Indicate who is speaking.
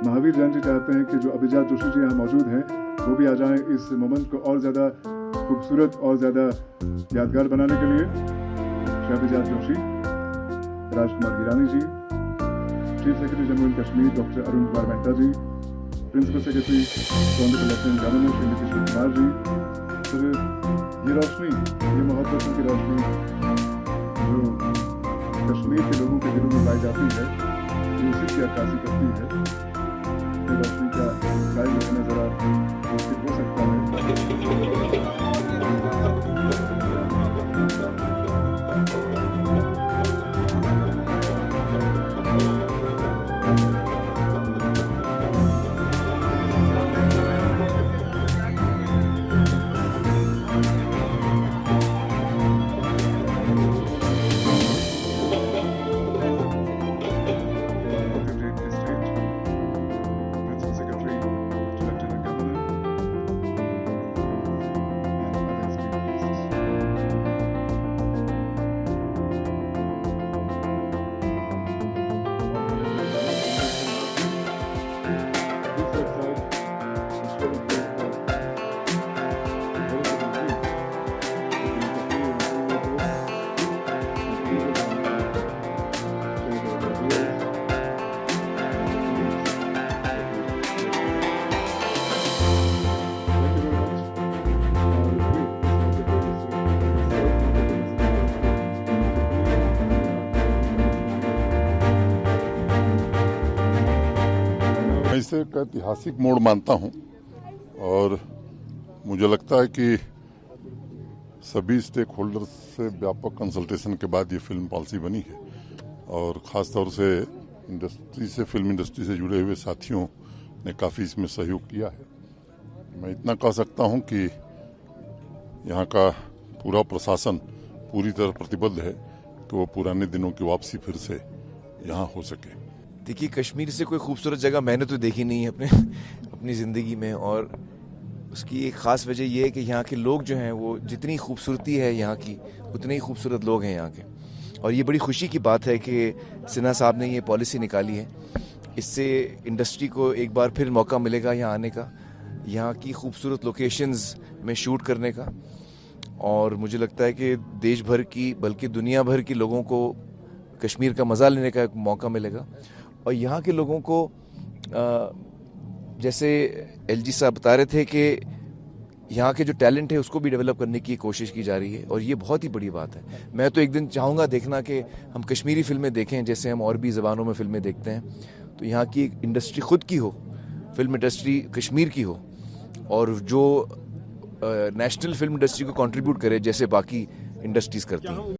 Speaker 1: महावीर जैन जी चाहते हैं कि जो अभिजात जोशी जी यहाँ मौजूद हैं वो भी आ जाएं इस मोमेंट को और ज़्यादा खूबसूरत और ज़्यादा यादगार बनाने के लिए। Shri Abhijat Joshi, Rajkumar Hirani ji, chief secretary Jammu and Kashmir doctor Arun Kumar Mehta ji, principal secretary honourable lieutenant governor Shri Nitish Kumar ji. फिर ये रोशनी, ये मोहब्बतों की रोशनी जो कश्मीर के लोगों के दिलों में लाई जाती है, ये उसी की अक्कासी करती है। ये रोशनी का कायल रहना जरा मुश्किल हो सकता है।
Speaker 2: मैं इसे एक ऐतिहासिक मोड़ मानता हूं और मुझे लगता है कि सभी स्टेक होल्डर्स से व्यापक कंसल्टेशन के बाद ये फिल्म पॉलिसी बनी है और ख़ास तौर से इंडस्ट्री से, फिल्म इंडस्ट्री से जुड़े हुए साथियों ने काफ़ी इसमें सहयोग किया है। मैं इतना कह सकता हूं कि यहाँ का पूरा प्रशासन पूरी तरह प्रतिबद्ध है कि वो पुराने दिनों की वापसी फिर से यहाँ हो सके।
Speaker 3: देखिए, कश्मीर से कोई खूबसूरत जगह मैंने तो देखी नहीं है अपनी ज़िंदगी में, और उसकी एक ख़ास वजह यह है कि यहाँ के लोग जो हैं वो जितनी खूबसूरती है यहाँ की, उतने ही खूबसूरत लोग हैं यहाँ के। और ये बड़ी खुशी की बात है कि सिन्हा साहब ने ये पॉलिसी निकाली है। इससे इंडस्ट्री को एक बार फिर मौका मिलेगा यहाँ आने का, यहाँ की खूबसूरत लोकेशंस में शूट करने का, और मुझे लगता है कि देश भर की बल्कि दुनिया भर के लोगों को कश्मीर का मज़ा लेने का एक मौका मिलेगा। और यहाँ के लोगों को जैसे एलजी साहब बता रहे थे कि यहाँ के जो टैलेंट है उसको भी डेवलप करने की कोशिश की जा रही है, और ये बहुत ही बड़ी बात है। मैं तो एक दिन चाहूँगा देखना कि हम कश्मीरी फिल्में देखें जैसे हम और भी ज़बानों में फिल्में देखते हैं, तो यहाँ की एक इंडस्ट्री खुद की हो, फिल्म इंडस्ट्री कश्मीर की हो, और जो नेशनल फिल्म इंडस्ट्री को कंट्रीब्यूट करे जैसे बाकी इंडस्ट्रीज़ करती हैं।